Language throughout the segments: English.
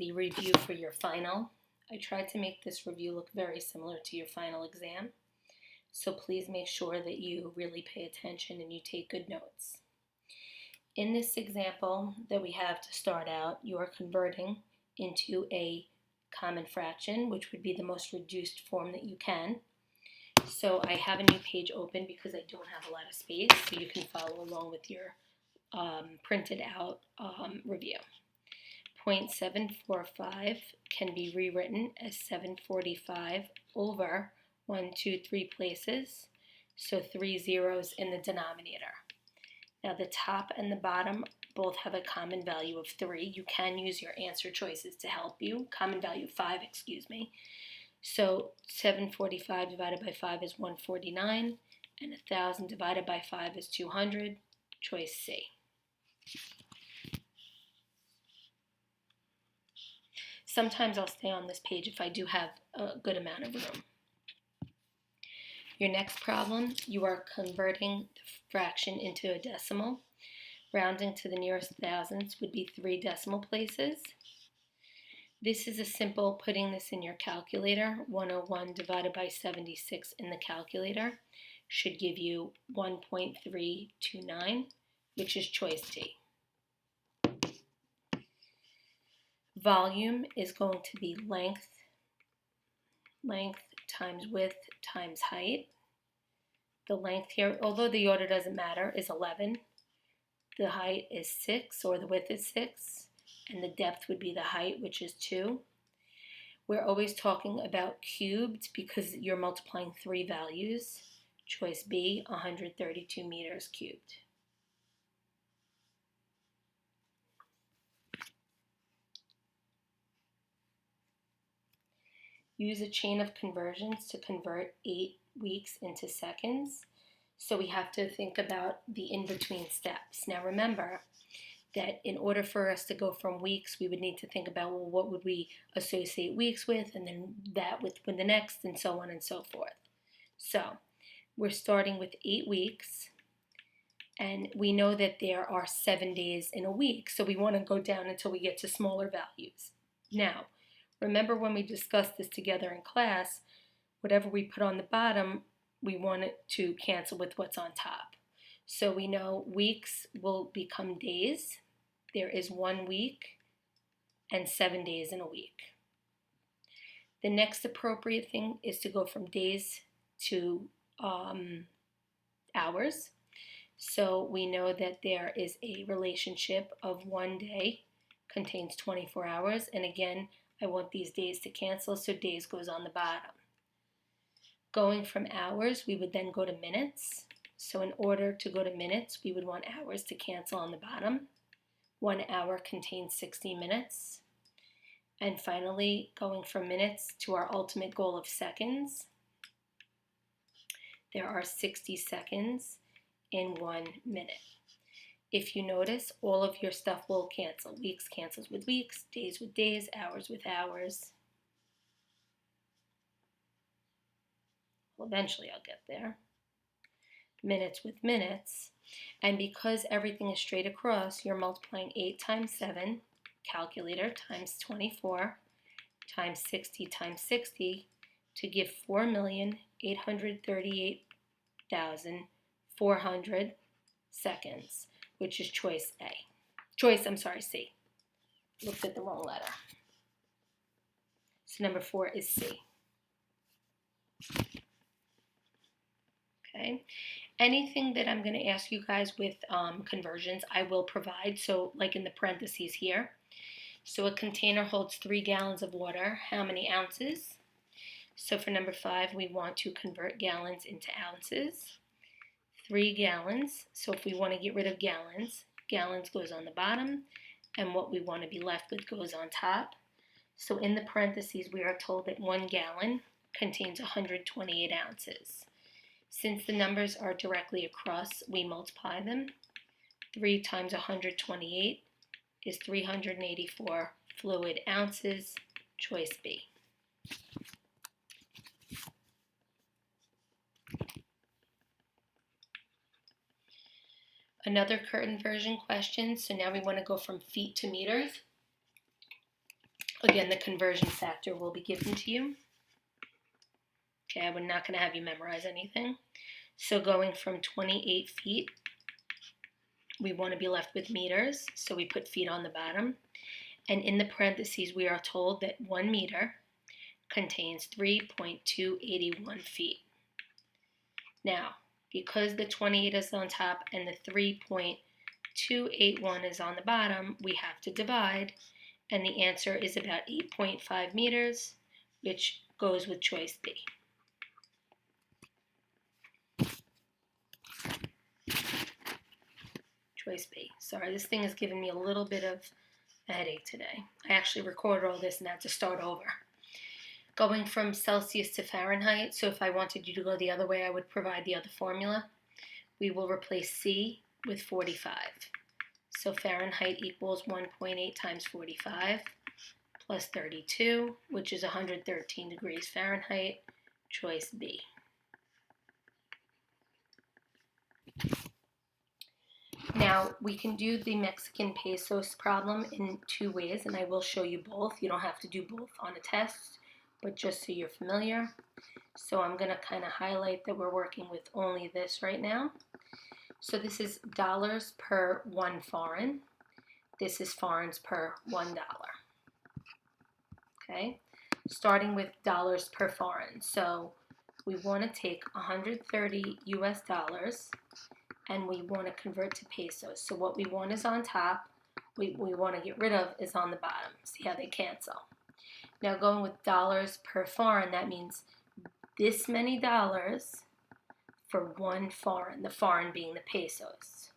The review for your final. I tried to make this review look very similar to your final exam, so please make sure that you really pay attention and you take good notes. In this example that we have to start out, you are converting into a common fraction, which would be the most reduced form that you can. So I have a new page open because I don't have a lot of space, so you can follow along with your printed out review. 0.745 can be rewritten as 745 over 1, 2, 3 places, so 3 zeros in the denominator. Now the top and the bottom both have a common value of 3. You can use your answer choices to help you. Common value 5, excuse me. So 745 divided by 5 is 149, and 1,000 divided by 5 is 200. Choice C. Sometimes I'll stay on this page if I do have a good amount of room. Your next problem, you are converting the fraction into a decimal. Rounding to the nearest thousands would be 3 decimal places. This is a simple putting this in your calculator. 101 divided by 76 in the calculator should give you 1.329, which is choice D. Volume is going to be length times width times height. The length here, although the order doesn't matter, is 11. The height is 6, or the width is 6, and the depth would be the height, which is 2. We're always talking about cubed because you're multiplying 3 values. Choice B, 132 meters cubed. Use a chain of conversions to convert 8 weeks into seconds. So we have to think about the in-between steps. Now remember that in order for us to go from weeks, we would need to think about, well, what would we associate weeks with, and then that with the next, and so on and so forth. So we're starting with 8 weeks, and we know that there are 7 days in a week, so we want to go down until we get to smaller values. Now, remember when we discussed this together in class, whatever we put on the bottom, we want it to cancel with what's on top. So we know weeks will become days. There is 1 week and 7 days in a week. The next appropriate thing is to go from days to hours. So we know that there is a relationship of 1 day contains 24 hours. And again, I want these days to cancel, so days goes on the bottom. Going from hours, we would then go to minutes. So in order to go to minutes, we would want hours to cancel on the bottom. 1 hour contains 60 minutes. And finally, going from minutes to our ultimate goal of seconds, there are 60 seconds in 1 minute. If you notice, all of your stuff will cancel. Weeks cancels with weeks, days with days, hours with hours. Well, eventually I'll get there. Minutes with minutes. And because everything is straight across, you're multiplying 8 times 7, calculator, times 24, times 60 times 60, to give 4,838,400 seconds, which is choice A. C. Looked at the wrong letter. So number 4 is C. Okay. Anything that I'm going to ask you guys with conversions, I will provide. So like in the parentheses here. So a container holds 3 gallons of water. How many ounces? So for number 5, we want to convert gallons into ounces. 3 gallons. So if we want to get rid of gallons, gallons goes on the bottom, and what we want to be left with goes on top. So in the parentheses, we are told that 1 gallon contains 128 ounces. Since the numbers are directly across, we multiply them. 3 times 128 is 384 fluid ounces, choice B. Another conversion question, so now we want to go from feet to meters. Again, the conversion factor will be given to you. Okay, I'm not going to have you memorize anything. So going from 28 feet, we want to be left with meters, so we put feet on the bottom. And in the parentheses, we are told that 1 meter contains 3.281 feet. Now, because the 28 is on top and the 3.281 is on the bottom, we have to divide, and the answer is about 8.5 meters, which goes with choice B. Choice B. Sorry, this thing is giving me a little bit of a headache today. I actually recorded all this and had to start over. Going from Celsius to Fahrenheit, so if I wanted you to go the other way, I would provide the other formula. We will replace C with 45. So Fahrenheit equals 1.8 times 45 plus 32, which is 113 degrees Fahrenheit. Choice B. Now, we can do the Mexican pesos problem in 2 ways, and I will show you both. You don't have to do both on a test, but just so you're familiar. So I'm going to kind of highlight that we're working with only this right now. So this is dollars per 1 foreign. This is foreigns per $1. Okay, starting with dollars per foreign. So we want to take 130 US dollars and we want to convert to pesos. So what we want is on top, we want to get rid of is on the bottom. See how they cancel. Now going with dollars per foreign, that means this many dollars for 1 foreign, the foreign being the pesos.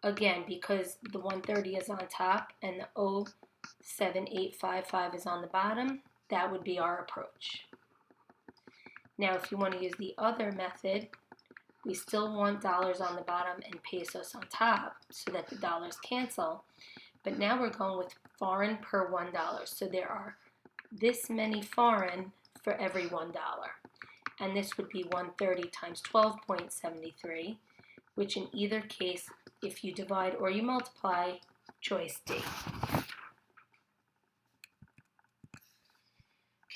Again, because the 130 is on top and the 07855 is on the bottom, that would be our approach. Now, if you want to use the other method, we still want dollars on the bottom and pesos on top so that the dollars cancel. But now we're going with foreign per $1. So there are this many foreign for every $1. And this would be 130 times 12.73, which in either case, if you divide or you multiply, choice D.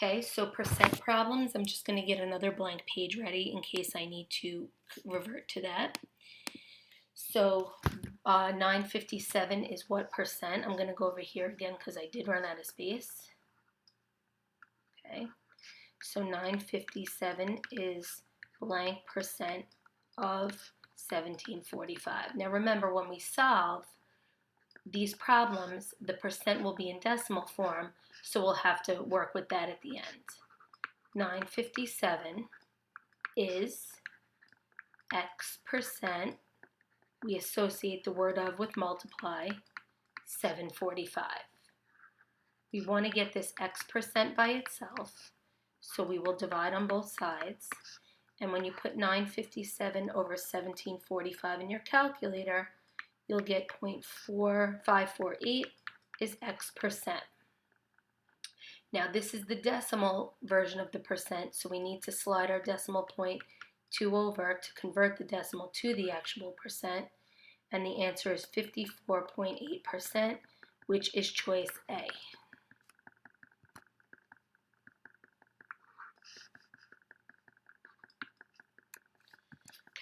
Okay, so percent problems, I'm just going to get another blank page ready in case I need to revert to that. So 957 is what percent? I'm going to go over here again because I did run out of space. Okay, so 957 is blank percent of 1745. Now remember, when we solve these problems, the percent will be in decimal form, so we'll have to work with that at the end. 957 is X percent. We associate the word of with multiply, 745. We want to get this X percent by itself, so we will divide on both sides. And when you put 957 over 1745 in your calculator, you'll get 0.4548 is X percent. Now this is the decimal version of the percent, so we need to slide our decimal point 2 over to convert the decimal to the actual percent, and the answer is 54.8%, which is choice A.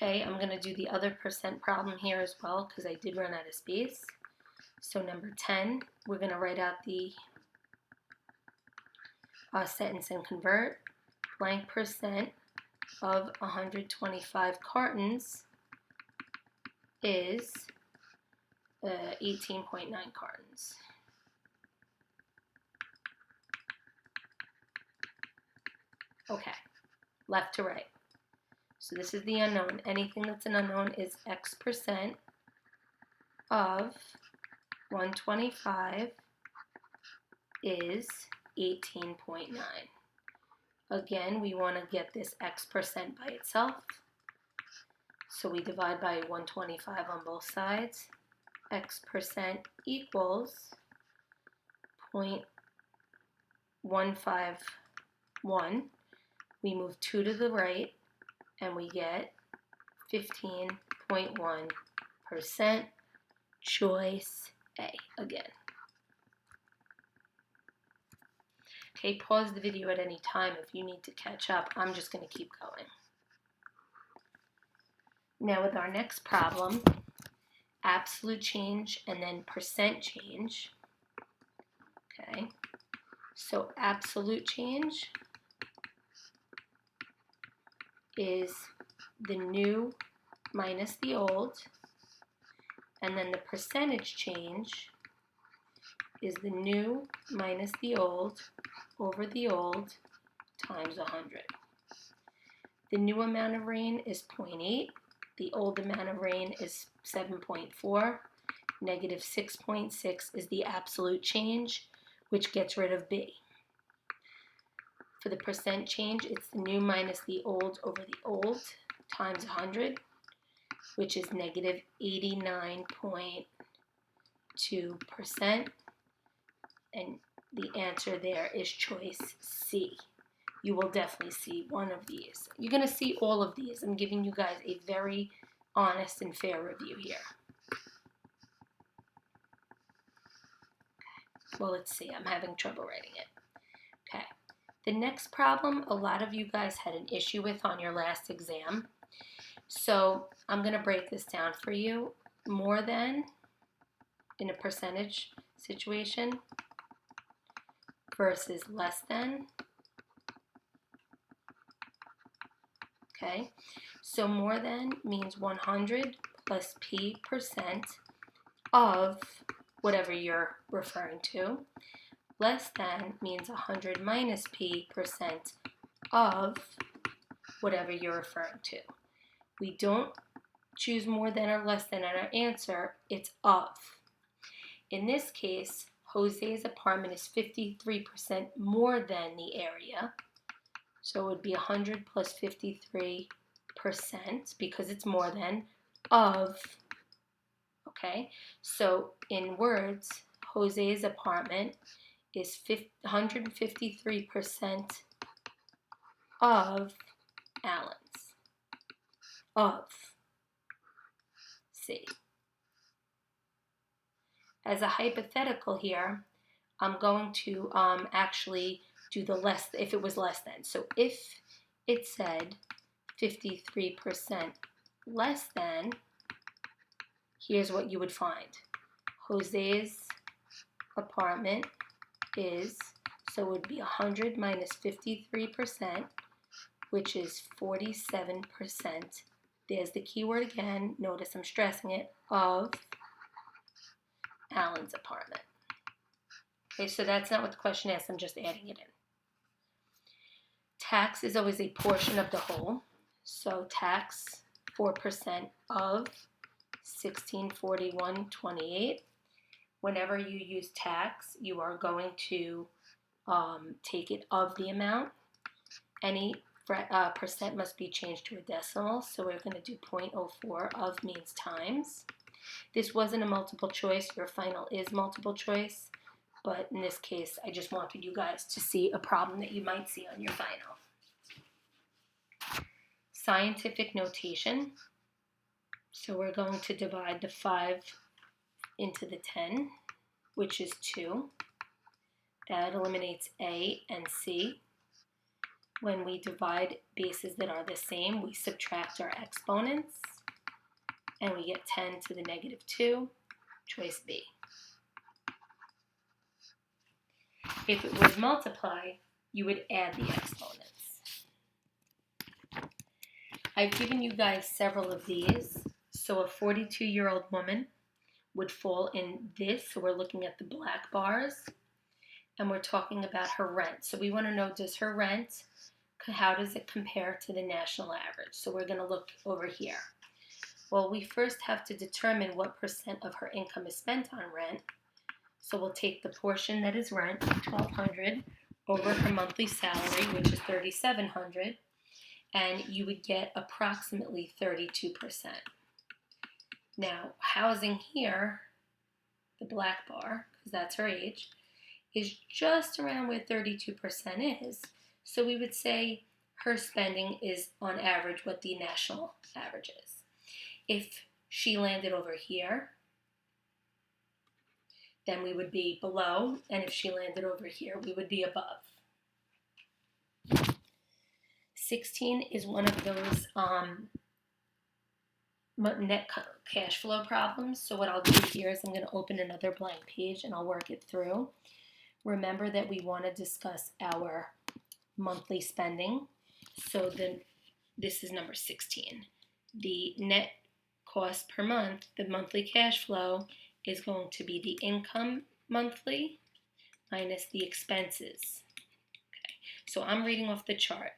Okay, I'm going to do the other percent problem here as well because I did run out of space. So number 10, we're going to write out the sentence and convert. Blank percent of 125 cartons is 18.9 cartons. Okay, left to right. So this is the unknown. Anything that's an unknown is X percent of 125 is 18.9. Again, we want to get this X percent by itself. So we divide by 125 on both sides. X percent equals 0.151. We move 2 to the right and we get 15.1%. Choice A again. Okay, pause the video at any time if you need to catch up. I'm just going to keep going. Now with our next problem, absolute change and then percent change. Okay, so absolute change is the new minus the old, and then the percentage change is the new minus the old over the old times 100. The new amount of rain is 0.8. The old amount of rain is 7.4. Negative 6.6 is the absolute change, which gets rid of B. For the percent change, it's the new minus the old over the old times 100, which is negative 89.2%. And the answer there is choice C. You will definitely see one of these. You're going to see all of these. I'm giving you guys a very honest and fair review here. Well, let's see. I'm having trouble writing it. Okay. The next problem, a lot of you guys had an issue with on your last exam. So I'm going to break this down for you. More than in a percentage situation versus less than. Okay, so more than means 100 plus P percent of whatever you're referring to. Less than means 100 minus P percent of whatever you're referring to. We don't choose more than or less than in our answer, it's of. In this case, Jose's apartment is 53% more than the area. So it would be 100 plus 53% because it's more than of. Okay, so in words, Jose's apartment is 153% of Alan's. Of. C. As a hypothetical here, I'm going to actually do the less, if it was less than. So if it said 53% less than, here's what you would find. Jose's apartment is, so it would be 100 minus 53%, which is 47%. There's the keyword again. Notice I'm stressing it, of Alan's apartment. Okay, so that's not what the question asks. I'm just adding it in. Tax is always a portion of the whole. So tax 4% of 1641.28. Whenever you use tax, you are going to take it of the amount. Any percent must be changed to a decimal. So we're going to do 0.04. Of means times. This wasn't a multiple choice. Your final is multiple choice. But in this case, I just wanted you guys to see a problem that you might see on your final. Scientific notation. So we're going to divide the 5 into the 10, which is 2. That eliminates A and C. When we divide bases that are the same, we subtract our exponents, and we get 10 to the negative 2, choice B. If it was multiply, you would add the exponents. I've given you guys several of these. So a 42-year-old woman would fall in this. So we're looking at the black bars, and we're talking about her rent. So we want to know, does her rent, how does it compare to the national average? So we're going to look over here. Well, we first have to determine what percent of her income is spent on rent. So we'll take the portion that is rent, $1,200, over her monthly salary, which is $3,700, and you would get approximately 32%. Now, housing here, the black bar, because that's her age, is just around where 32% is. So we would say her spending is on average what the national average is. If she landed over here, then we would be below, and if she landed over here, we would be above. 16 is one of those net cash flow problems. So what I'll do here is I'm going to open another blank page and I'll work it through. Remember that we want to discuss our monthly spending. So then this is number 16. The net cost per month, the monthly cash flow, is going to be the income monthly minus the expenses. Okay, so I'm reading off the chart.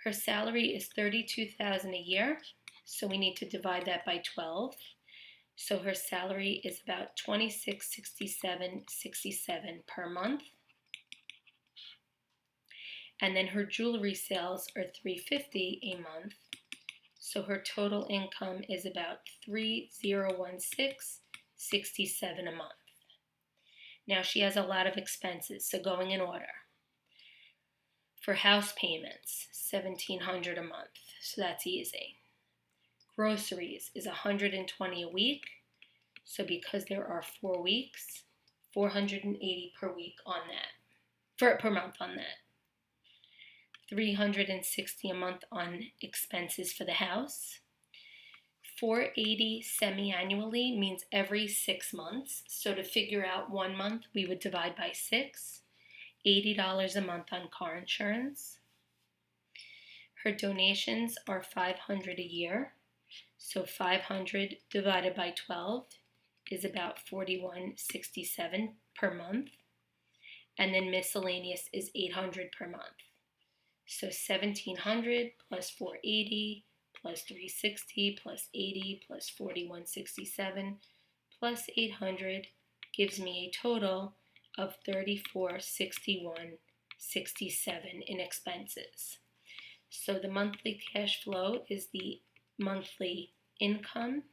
Her salary is $32,000 a year, so we need to divide that by 12. So her salary is about $2667.67 per month. And then her jewelry sales are $350 a month. So her total income is about $3016.67 a month. Now she has a lot of expenses, so going in order. For house payments, $1,700 a month, so that's easy. Groceries is $120 a week, so because there are 4 weeks, $480 per week on that, per month on that. $360 a month on expenses for the house. $480 semi-annually means every 6 months. So to figure out 1 month, we would divide by 6. $80 a month on car insurance. Her donations are $500 a year. So 500 divided by 12 is about $41.67 per month. And then miscellaneous is $800 per month. So $1,700 plus $480 plus $360 plus $80 plus $41.67 plus $800 gives me a total of $3461.67 in expenses. So the monthly cash flow is the monthly income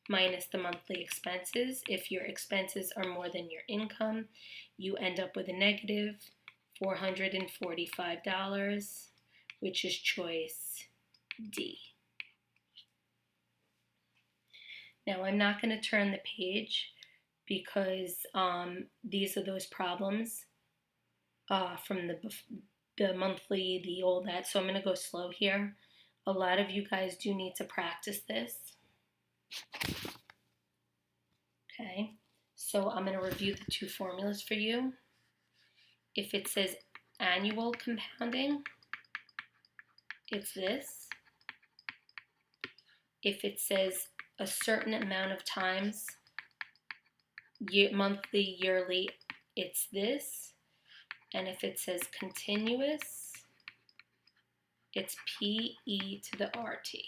minus the monthly expenses. If your expenses are more than your income, you end up with a negative $445, which is choice D. Now I'm not going to turn the page because these are those problems from the monthly, the all that. So I'm going to go slow here. A lot of you guys do need to practice this. Okay, so I'm going to review the 2 formulas for you. If it says annual compounding, it's this. If it says a certain amount of times, monthly, yearly, it's this. And if it says continuous, it's PE to the RT.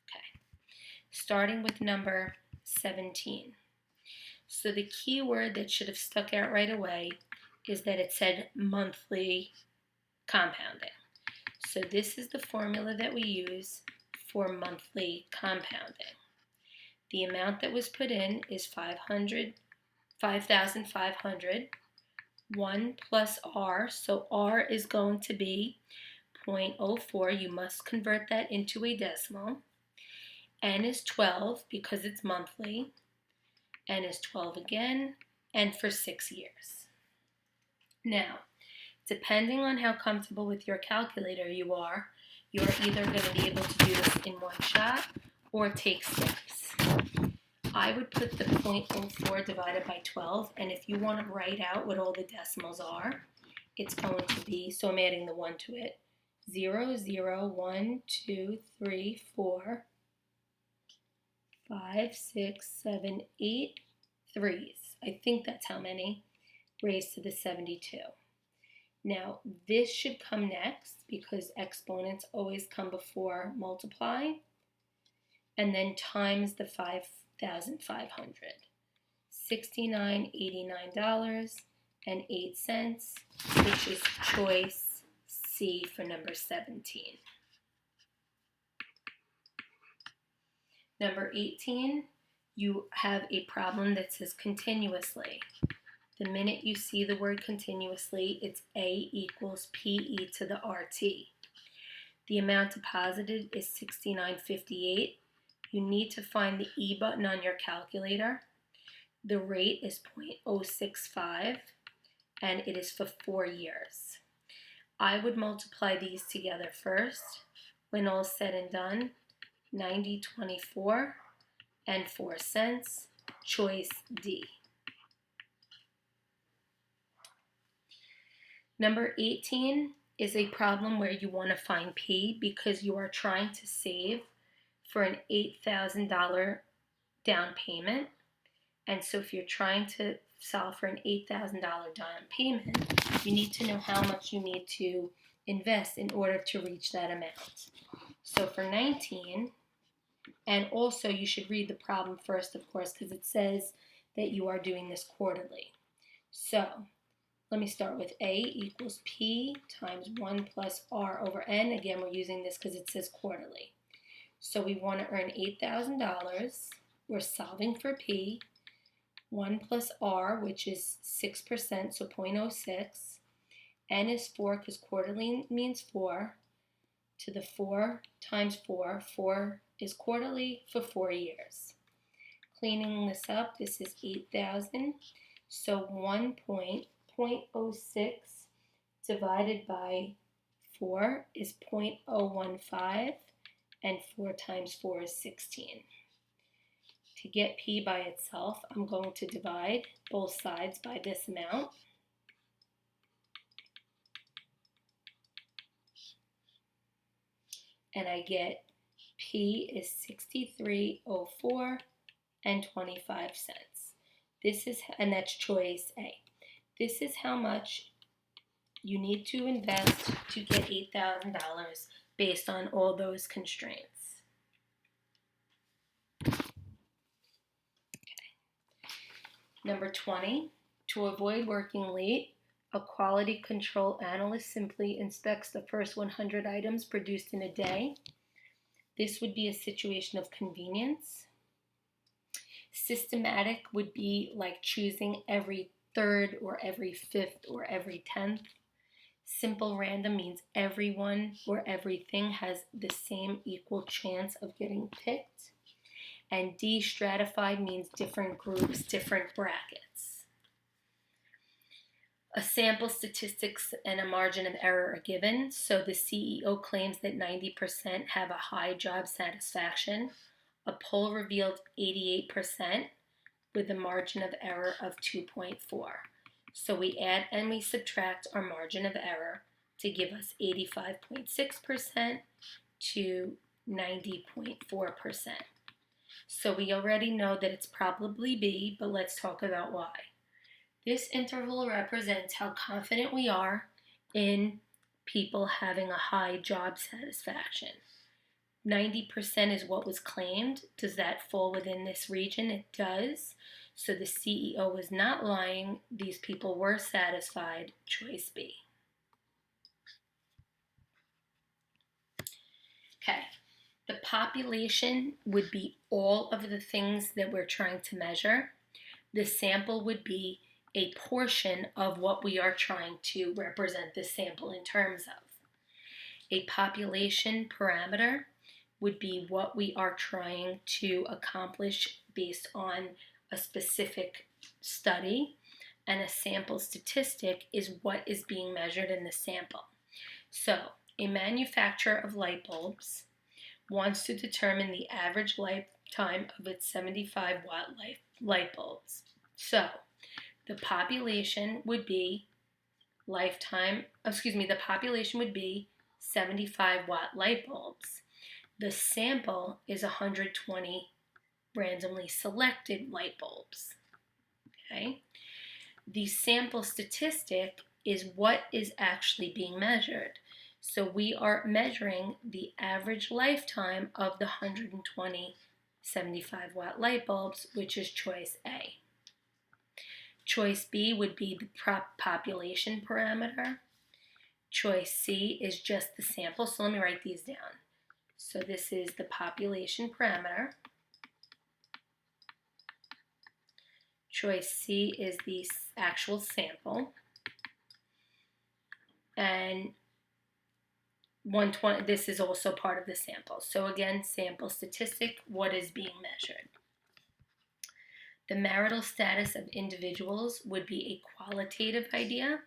Okay, starting with number 17. So the key word that should have stuck out right away is that it said monthly compounding. So this is the formula that we use for monthly compounding. The amount that was put in is 5,500. 1 plus R, so R is going to be 0.04. You must convert that into a decimal. N is 12 because it's monthly. N is 12 again, and for 6 years. Now, depending on how comfortable with your calculator you are, you're either going to be able to do this in one shot or take steps. I would put the 0.04 divided by 12, and if you want to write out what all the decimals are, it's going to be, so I'm adding the 1 to it, 0, 0, 1, 2, 3, 4, 5, 6, 7, 8 threes. I think that's how many, raised to the 72. Now, this should come next because exponents always come before multiply, and then times the 5,500. $69.89.08, which is choice C for number 17. Number 18, you have a problem that says continuously. The minute you see the word continuously, it's A equals PE to the RT. The amount deposited is $69.58. You need to find the E button on your calculator. The rate is 0.065, and it is for 4 years. I would multiply these together first. When all said and done, 90.24 and 4 cents, choice D. Number 18 is a problem where you want to find P because you are trying to save for an $8,000 down payment. And so if you're trying to solve for an $8,000 down payment, you need to know how much you need to invest in order to reach that amount. So for 19, and also you should read the problem first, of course, because it says that you are doing this quarterly. So let me start with A equals P times 1 plus R over N. Again, we're using this because it says quarterly. So we want to earn $8,000. We're solving for P. 1 plus R, which is 6%, so 0.06. N is 4 because quarterly means 4. To the 4 times 4. 4 is quarterly for 4 years. Cleaning this up, this is 8,000. So 1.06 divided by 4 is 0.015, and 4 times 4 is 16. To get P by itself, I'm going to divide both sides by this amount. And I get P is 63.04 and 25 cents. This is, and that's choice A. This is how much you need to invest to get $8,000 based on all those constraints. Number 20, to avoid working late, a quality control analyst simply inspects the first 100 items produced in a day. This would be a situation of convenience. Systematic would be like choosing every third or every fifth or every 10th. Simple random means everyone or everything has the same equal chance of getting picked. And de-stratified means different groups, different brackets. A sample statistics and a margin of error are given. So the CEO claims that 90% have a high job satisfaction. A poll revealed 88% with a margin of error of 2.4. So we add and we subtract our margin of error to give us 85.6% to 90.4%. So we already know that it's probably B, but let's talk about why. This interval represents how confident we are in people having a high job satisfaction. 90% is what was claimed. Does that fall within this region? It does. So the CEO was not lying. These people were satisfied. Choice B. Okay. The population would be all of the things that we're trying to measure. The sample would be a portion of what we are trying to represent the sample in terms of. A population parameter would be what we are trying to accomplish based on a specific study, and a sample statistic is what is being measured in the sample. So, a manufacturer of light bulbs wants to determine the average lifetime of its 75-watt light bulbs. So, the population would be the population would be 75-watt light bulbs. The sample is 120 randomly selected light bulbs. Okay? The sample statistic is what is actually being measured. So we are measuring the average lifetime of the 120 75-watt light bulbs, which is choice A. Choice B would be the population parameter. Choice C is just the sample. So let me write these down. So this is the population parameter. Choice C is the actual sample. And 120, this is also part of the sample. So again, sample statistic, what is being measured? The marital status of individuals would be a qualitative idea.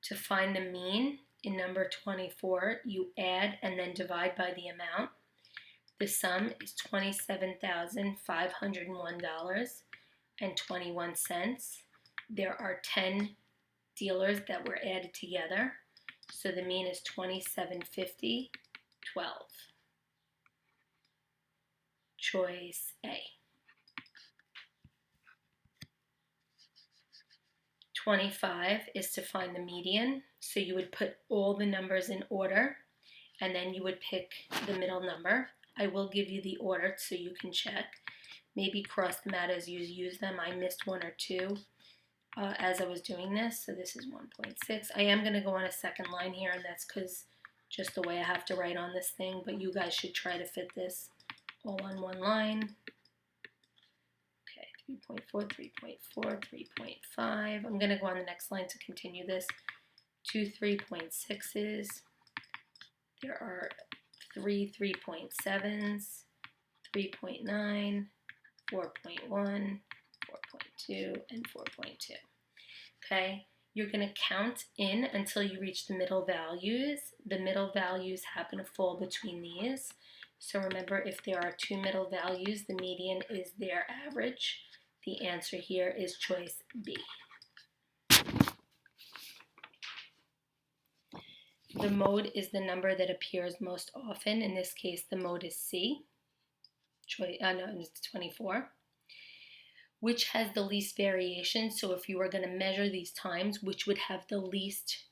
To find the mean in number 24, you add and then divide by the amount. The sum is $27,501.21. There are 10 dealers that were added together, so the mean is 2750.12. Choice A. 25 is to find the median, so you would put all the numbers in order, and then you would pick the middle number. I will give you the order so you can check. Maybe cross them out as you use them. I missed one or two as I was doing this, so this is 1.6. I am going to go on a second line here, and that's because just the way I have to write on this thing, but you guys should try to fit this all on one line. 3.4, 3.4, 3.5. I'm going to go on the next line to continue this. 2 3.6s. There are 3 3.7s, 3.9, 4.1, 4.2, and 4.2. Okay, you're going to count in until you reach the middle values. The middle values happen to fall between these. So remember, if there are two middle values, the median is their average. The answer here is choice B. The mode is the number that appears most often. In this case, the mode is C. It's 24. Which has the least variation? So if you were going to measure these times, which would have the least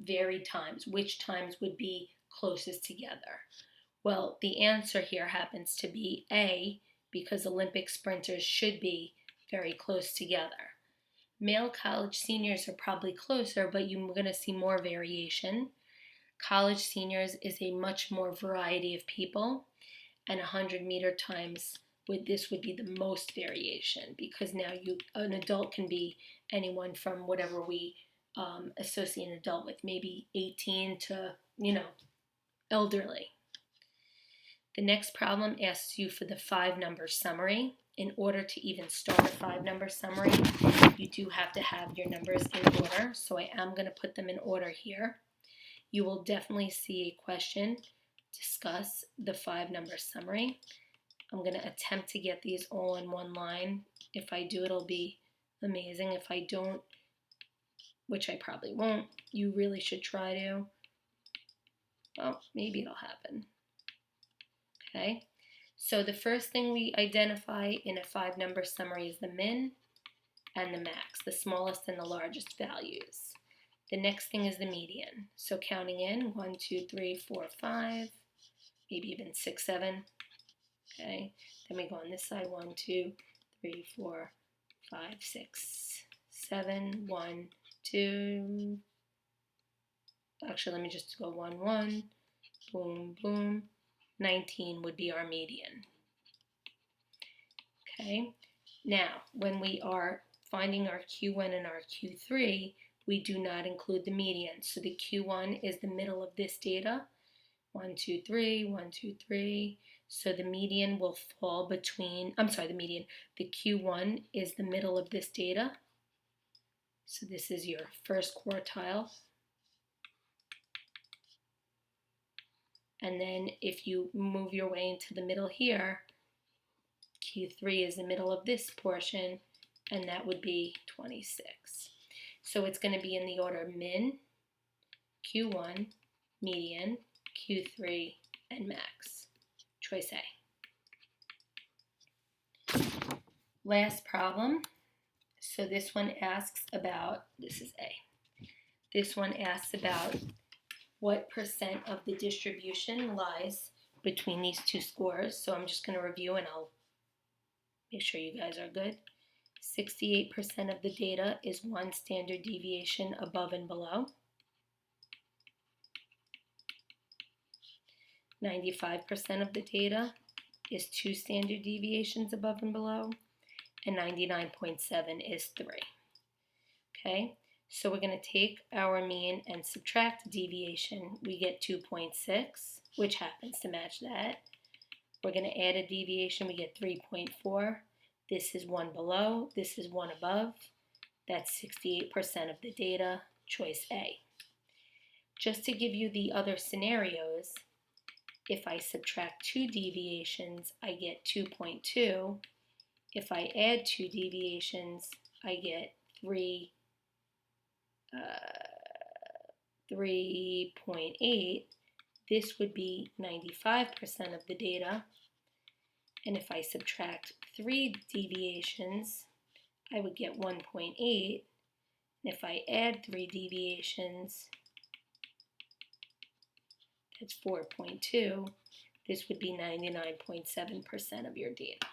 varied times? Which times would be closest together? Well, the answer here happens to be A, because Olympic sprinters should be very close together. Male college seniors are probably closer, but you're going to see more variation. College seniors is a much more variety of people, and 100-meter times this would be the most variation, because now an adult can be anyone from whatever we associate an adult with, maybe 18 to, elderly. The next problem asks you for the 5-number summary. In order to even start a 5-number summary, you do have to have your numbers in order. So I am going to put them in order here. You will definitely see a question, discuss the 5-number summary. I'm going to attempt to get these all in one line. If I do, it'll be amazing. If I don't, which I probably won't, you really should try to. Well, maybe it'll happen. Okay, so the first thing we identify in a 5-number summary is the min and the max, the smallest and the largest values. The next thing is the median. So counting in 1, 2, 3, 4, 5, maybe even 6, 7. Okay, then we go on this side, 1, 2, 3, 4, 5, 6, 7, 1, 2. Actually, let me just go 1, 1, boom, boom. 19 would be our median. Okay, now when we are finding our Q1 and our Q3, we do not include the median. So the Q1 is the middle of this data. 1, 2, 3, 1, 2, 3. So the median will fall between, the Q1 is the middle of this data. So this is your first quartile. And then if you move your way into the middle here, Q3 is the middle of this portion, and that would be 26. So it's going to be in the order min, Q1, median, Q3, and max. Choice A. Last problem. So this one asks about, this is A. This one asks about what percent of the distribution lies between these two scores. So I'm just going to review and I'll make sure you guys are good. 68% of the data is 1 standard deviation above and below. 95% of the data is 2 standard deviations above and below. And 99.7 is 3. Okay, so we're going to take our mean and subtract the deviation. We get 2.6, which happens to match that. We're going to add a deviation. We get 3.4. This is 1 below. This is 1 above. That's 68% of the data. choice A. Just to give you the other scenarios, if I subtract 2 deviations, I get 2.2. If I add 2 deviations, I get 3.8. This would be 95% of the data. And if I subtract 3 deviations, I would get 1.8. And if I add 3 deviations, that's 4.2. This would be 99.7% of your data.